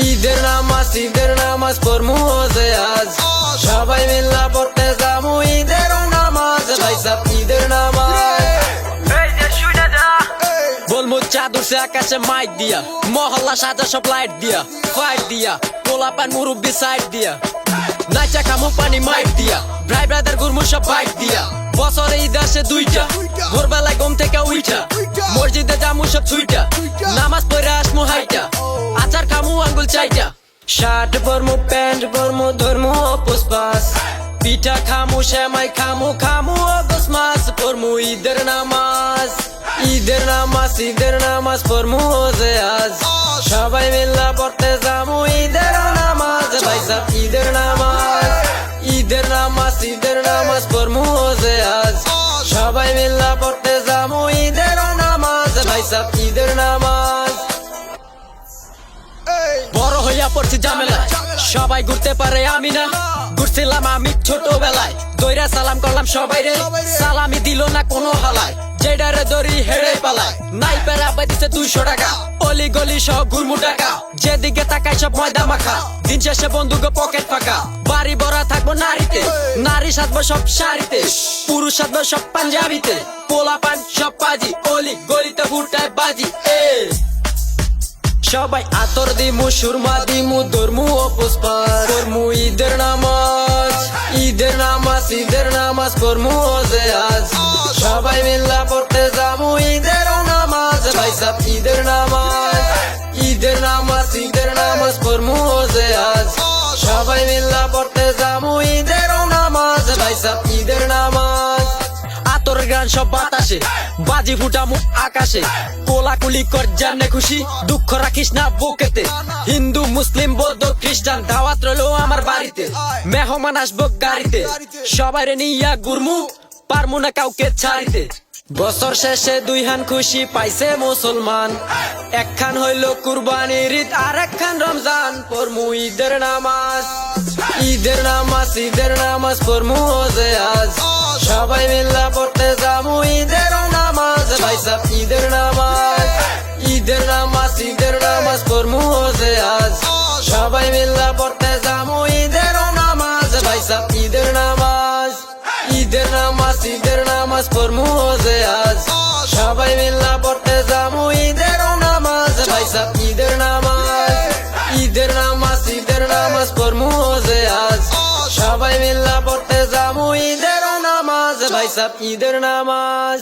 ঈদের নামাজ পড়মু যে আজ সবাই মিল্লা পড়তে যামু ঈদের নামাজ ভাই সাব ঈদের নামাজ বলমু চাদর সে আকাশে মাইক দিয়া মহল্লা সাজা সব লাইট দিয়া ফাইট দিয়া পোলা পান মুরব্বি সাইড দিয়া নাচা খামু পানি মাইক দিয়া ভাই ব্রাদার গুরমু সব বাইক দিয়া বছরে ঈদ আসে দুইটা ভোরবেলায় ঘুম থেকে উইঠা মসজিদে যামু সব ছুইটা নামাজ পড়ে আসমু হাইটা আচার খামু আঙ্গুল চাইটা শার্ট পরমু প্যান্ট পরমু ধরমু পুষ্পাস পিঠা খামু সেমাই খামু অগস্ট মাস পরমু ঈদের নামাজ পরমু যে আজ সবাই মিল্লা পড়তে যামু ঈদের নামাজ ভাই সাব ঈদের নামাজ পরমু যে আজ সবাই মিল্লা পড়তে যামু ঈদের নামাজ ভাই সাব ঈদের নামাজ বড় হইয়া পড়ছি ঝামেলা সবাই ঘুরতে পারে আমি না ঘুরছিলাম আমি ছোটবেলায় দইরা সালাম করলাম সবাই রে সালামি দিল না কোনো হালায় যেডারে দড়ি হেড়ে পালায় নাই পেরা দিছে 200 টাকা অলি গলি সহ ঘুরমু টাকা যেদিকে তাকাই সব ময়দা মাখা দিন শেষে বন্ধুকে পকেট ফাঁকা বাড়ি ভরা থাকবো নারীতে নারী সাজবো সব শাড়িতে পুরুষ সাজবো সব পাঞ্জাবিতে পোলা পান সব পাজি অলি গলিতে ঘুরটায় বাজি সবাই আতর দিমু সুরমা দিমু ধরমু পুষ্পার পরমু ঈদের নামাজ পরমু যে আজ সবাই মিল্লা পড়তে যামু ঈদের নামাজ ভাই সাব ঈদের নামাজ পরমু যে আজ সবাই মিল্লা পড়তে যামু ঈদের নামাজ ভাই সাব ঈদের নামাজ আতরের গান সব বাতাসে বাজি ফুটামু আকাশে কোলাকুলি কর জানে খুশি দুঃখ রাখিস না বুকেতে হিন্দু মুসলিম বৌদ্ধ খ্রিস্টান দাওয়াত রইলো আমার বাড়িতে মেহমান আসবো গাড়িতে সবাই নিয়া গুরমু পারমু না কাউকে ছাড়িতে বছর শেষে 2 হান খুশি পাইছে মুসলমান একখান হইল কুরবানির ঈদ আর একখান রমজান পরমু ঈদের নামাজ পরমু যে আজ সবাই মিল্লা পড়তে যামু ঈদের নামাজ ভাই সাব ঈদের নামাজ পরমু যে আজ সবাই মিল্লা পড়তে যামু ঈদের নামাজ ভাই সাব ঈদের নামাজ পরমু যে আজ সবাই মিল্লা পড়তে যামু ঈদের নামাজ ভাই সাব ঈদের নামাজ পরমু যে আজ সবাই মিল্লা পড়তে যামু ঈদের নামাজ ভাই সাব ঈদের নামাজ।